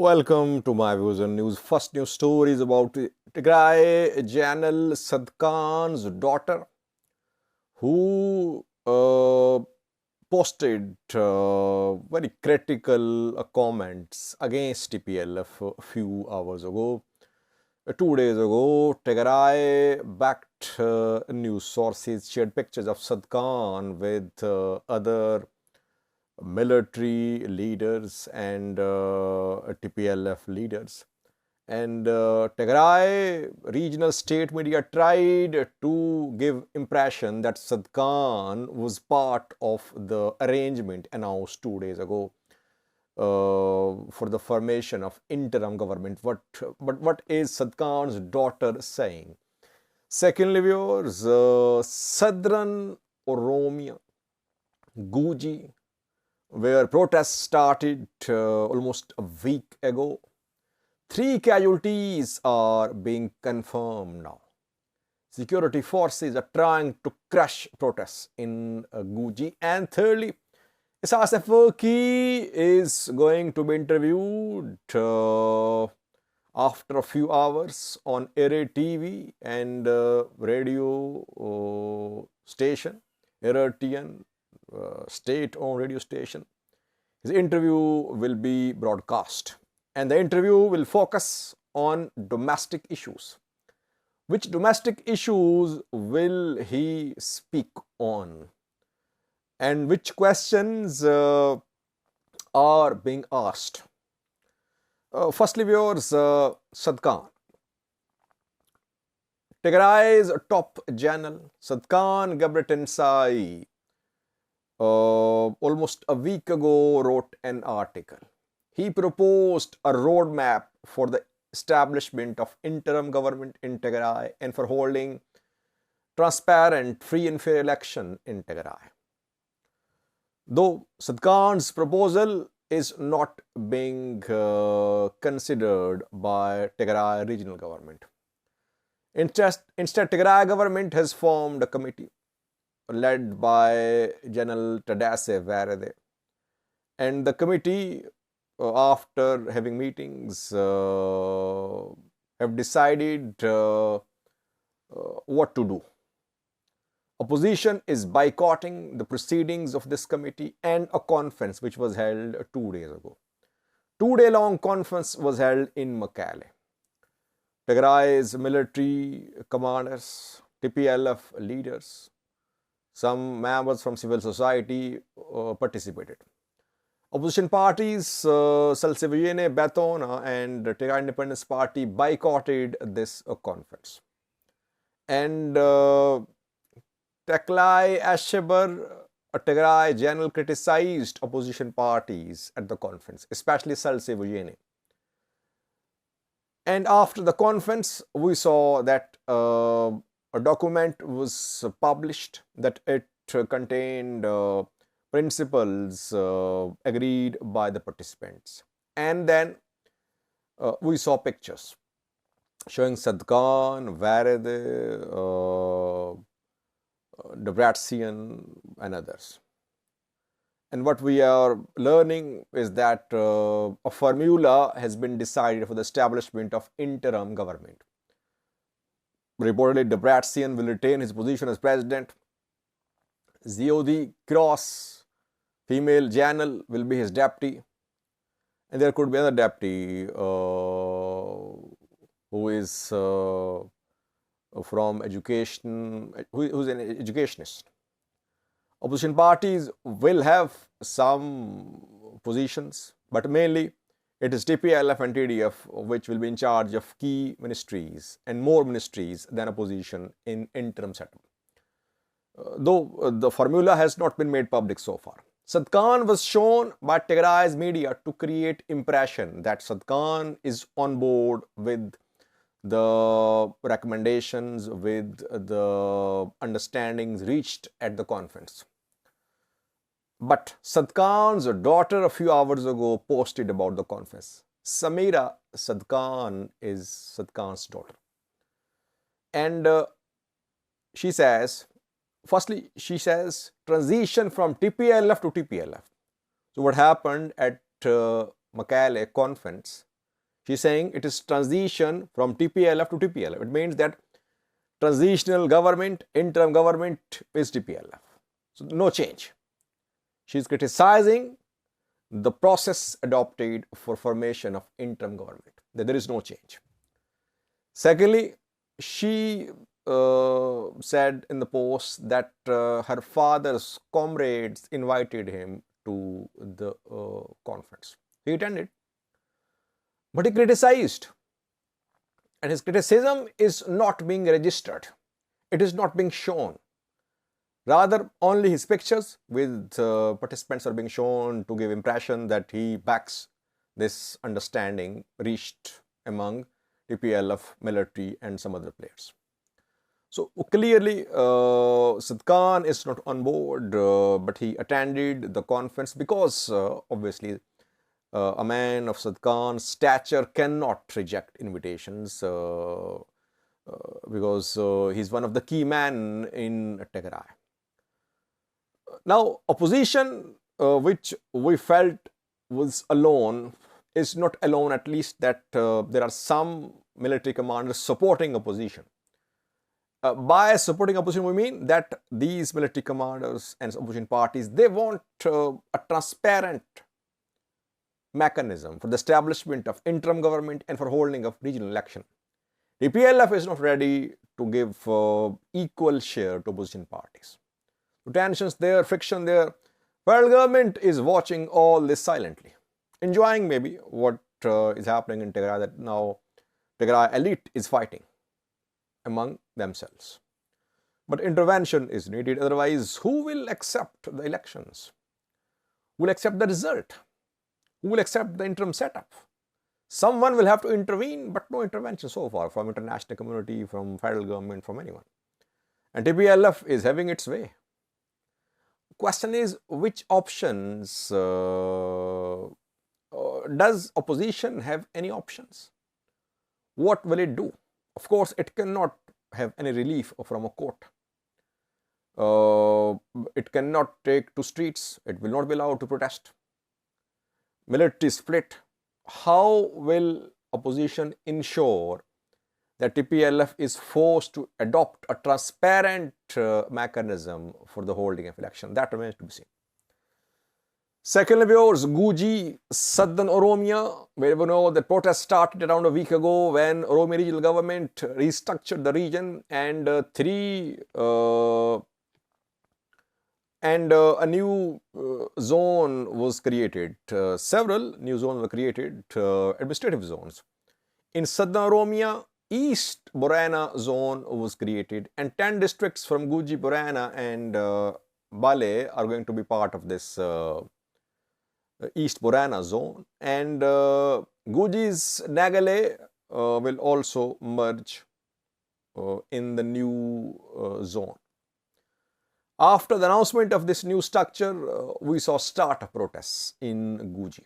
Welcome to my views on news. First news story is about Tigray General Tsadkan's daughter, who posted very critical comments against TPLF a few hours ago. 2 days ago, Tigray-backed news sources shared pictures of Tsadkan with other military leaders and TPLF leaders. And Tigray regional state media tried to give impression that Tsadkan was part of the arrangement announced 2 days ago for the formation of interim government. But what is Tsadkan's daughter saying? Secondly, viewers, Southern Oromia, Guji, where protests started almost a week ago. 3 casualties are being confirmed now. Security forces are trying to crush protests in Guji. And thirdly, Isas Afwerki is going to be interviewed after a few hours on Ere TV and radio station, Eritrean state-owned radio station. His interview will be broadcast, and the interview will focus on domestic issues. Which domestic issues will he speak on? And which questions are being asked? Firstly, viewers, Tsadkan. Tigray's top general, Tsadkan Gebretensai, almost a week ago wrote an article. He proposed a roadmap for the establishment of interim government in Tigray and for holding transparent, free and fair election in Tigray. Though Tsadkan's proposal is not being considered by Tigray regional government. Instead, Tigray government has formed a committee led by General Tadesse, and the committee, after having meetings, have decided what to do. Opposition is boycotting the proceedings of this committee and a conference which was held 2 days ago. 2-day-long conference was held in Mekelle. Tigray's military commanders, TPLF leaders, some members from civil society participated. Opposition parties, Salseviyene, Betona and Tigray Independence Party boycotted this conference. And Teklai Ashebar, a Tigray general, criticized opposition parties at the conference, especially Salseviyene. And after the conference, we saw that a document was published that it contained principles agreed by the participants. And then we saw pictures showing Tsadkan, Varede, Debretsion and others. And what we are learning is that a formula has been decided for the establishment of interim government. Reportedly, Debretsion will retain his position as president. Ziodi Cross, female general, will be his deputy. And there could be another deputy who is from education, who's an educationist. Opposition parties will have some positions, but mainly it is TPLF and TDF which will be in charge of key ministries and more ministries than opposition in interim setup. Though the formula has not been made public so far. Tsadkan was shown by Tigray's media to create impression that Tsadkan is on board with the recommendations, with the understandings reached at the conference. But Tsadkan's daughter a few hours ago posted about the conference. Samira Tsadkan is Tsadkan's daughter. And she says, firstly, she says transition from TPLF to TPLF. So what happened at Mekelle conference She's saying it is transition from TPLF to TPLF. It means that transitional government, interim government is TPLF. So no change. She's criticizing the process adopted for formation of interim government, that there is no change. Secondly, she said in the post that her father's comrades invited him to the conference. He attended, but he criticized, and his criticism is not being registered. It is not being shown. Rather, only his pictures with participants are being shown to give impression that he backs this understanding reached among TPLF, military and some other players. So clearly, Tsadkan is not on board, but he attended the conference because obviously a man of Tsadkan's stature cannot reject invitations because he's one of the key men in Tigray. Now, opposition, which we felt was alone, is not alone, at least that there are some military commanders supporting opposition. By supporting opposition, we mean that these military commanders and opposition parties, they want a transparent mechanism for the establishment of interim government and for holding of regional election. TPLF is not ready to give equal share to opposition parties. Tensions there, friction there. Federal government is watching all this silently, enjoying maybe what is happening in Tigray, that now Tigray elite is fighting among themselves. But intervention is needed, otherwise who will accept the elections? Who will accept the result? Who will accept the interim setup? Someone will have to intervene, but no intervention so far from international community, from federal government, from anyone. And TPLF is having its way. Question is, which options does opposition have any options? What will it do? Of course, it cannot have any relief from a court. It cannot take to streets. It will not be allowed to protest. Military split. How will opposition ensure that TPLF is forced to adopt a transparent mechanism for the holding of election? That remains to be seen. Secondly, viewers, Guji, Southern Oromia, where we know that protests started around a week ago when Oromia regional government restructured the region and a new zone was created. Several new zones were created, administrative zones. In Southern Oromia, East Borana zone was created, and 10 districts from Guji, Borana and Bale are going to be part of this East Borana zone, and Guji's Nagale will also merge in the new zone. After the announcement of this new structure, we saw start of protests in Guji.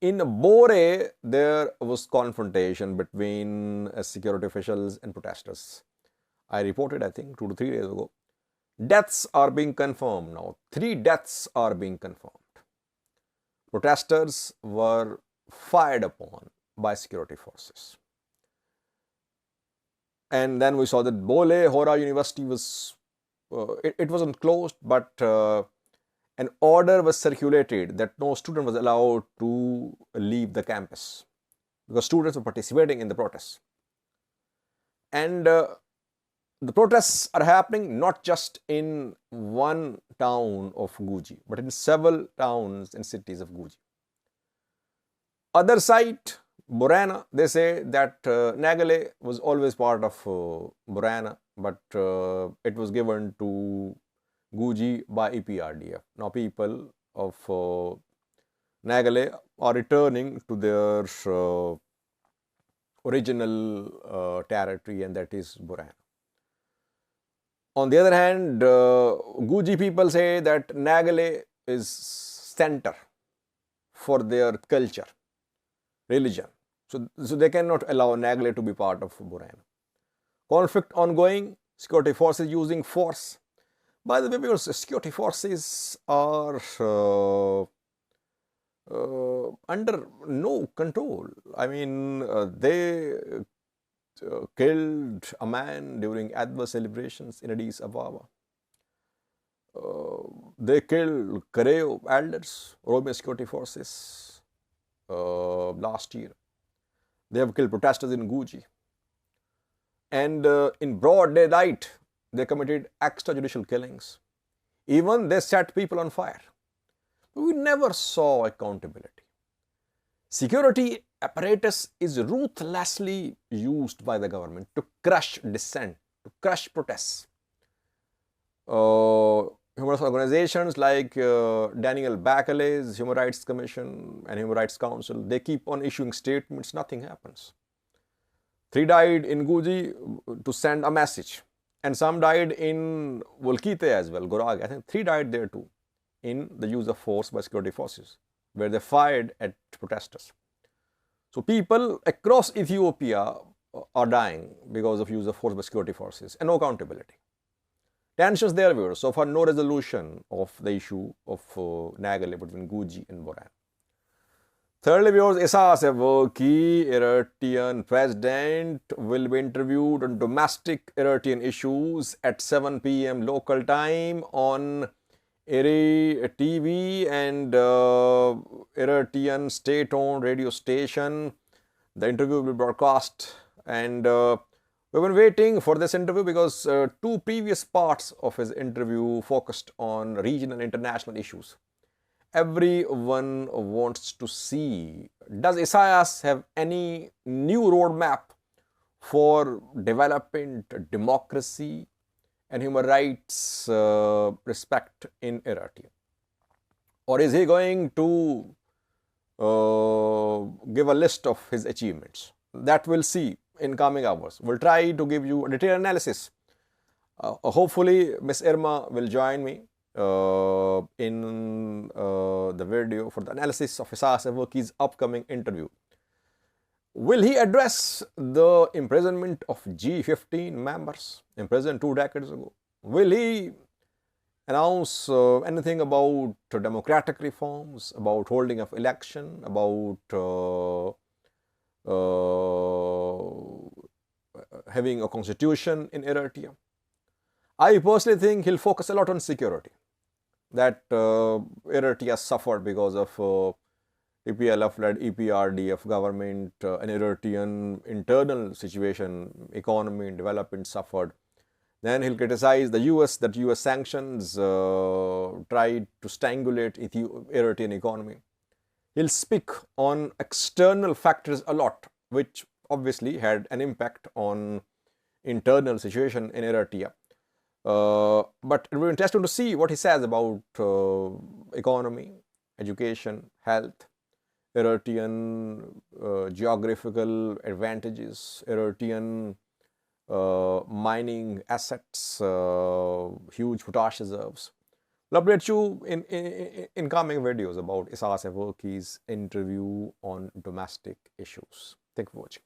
In Bore, there was confrontation between security officials and protesters. I reported, I think, 2 to 3 days ago. Deaths are being confirmed now. 3 deaths are being confirmed. Protesters were fired upon by security forces. And then we saw that Bole Hora University was, it wasn't closed, but an order was circulated that no student was allowed to leave the campus because students were participating in the protests. And the protests are happening not just in one town of Guji, but in several towns and cities of Guji. Other side, Borana, they say that Nagale was always part of Borana, but it was given to Guji by EPRDF. Now people of Nagale are returning to their original territory, and that is Borana. On the other hand, Guji people say that Nagale is center for their culture, religion. So they cannot allow Nagale to be part of Borana. Conflict ongoing, security forces using force. By the way, because security forces are under no control. I mean, they killed a man during adverse celebrations in Addis Ababa. They killed Kareo elders, Oromo security forces last year. They have killed protesters in Guji. And in broad daylight, they committed extrajudicial killings. Even they set people on fire. We never saw accountability. Security apparatus is ruthlessly used by the government to crush dissent, to crush protests. Human rights organizations like Daniel Bakalay's Human Rights Commission and Human Rights Council, they keep on issuing statements, nothing happens. 3 died in Guji to send a message, and some died in Wolkite as well, Gorag. I think 3 died there too in the use of force by security forces, where they fired at protesters. So people across Ethiopia are dying because of use of force by security forces and no accountability. Tensions there were, so far no resolution of the issue of Nagale between Guji and Boran. Thirdly, viewers, Isaias Afwerki, Eritrean President, will be interviewed on domestic Eritrean issues at 7 p.m. local time on Eri TV and Eritrean state-owned radio station. The interview will be broadcast, and we've been waiting for this interview because 2 previous parts of his interview focused on regional and international issues. Everyone wants to see, does Isaias have any new roadmap for development, democracy and human rights respect in Eritrea? Or is he going to give a list of his achievements? That we'll see in coming hours. We'll try to give you a detailed analysis. Hopefully, Ms. Irma will join me in the video for the analysis of Isaias Afwerki's upcoming interview. Will he address the imprisonment of G15 members imprisoned 2 decades ago? Will he announce anything about democratic reforms, about holding of election, about having a constitution in Eritrea? I personally think he'll focus a lot on security, that Eritrea suffered because of TPLF-led EPRDF government, an Eritrean internal situation, economy and development suffered. Then he'll criticize the US, that US sanctions tried to strangulate Eritrean economy. He'll speak on external factors a lot, which obviously had an impact on internal situation in Eritrea. But it will be interesting to see what he says about economy, education, health, Eritrean geographical advantages, Eritrean mining assets, huge potash reserves. I'll update you in coming videos about Isaias Afwerki's interview on domestic issues. Thank you for watching.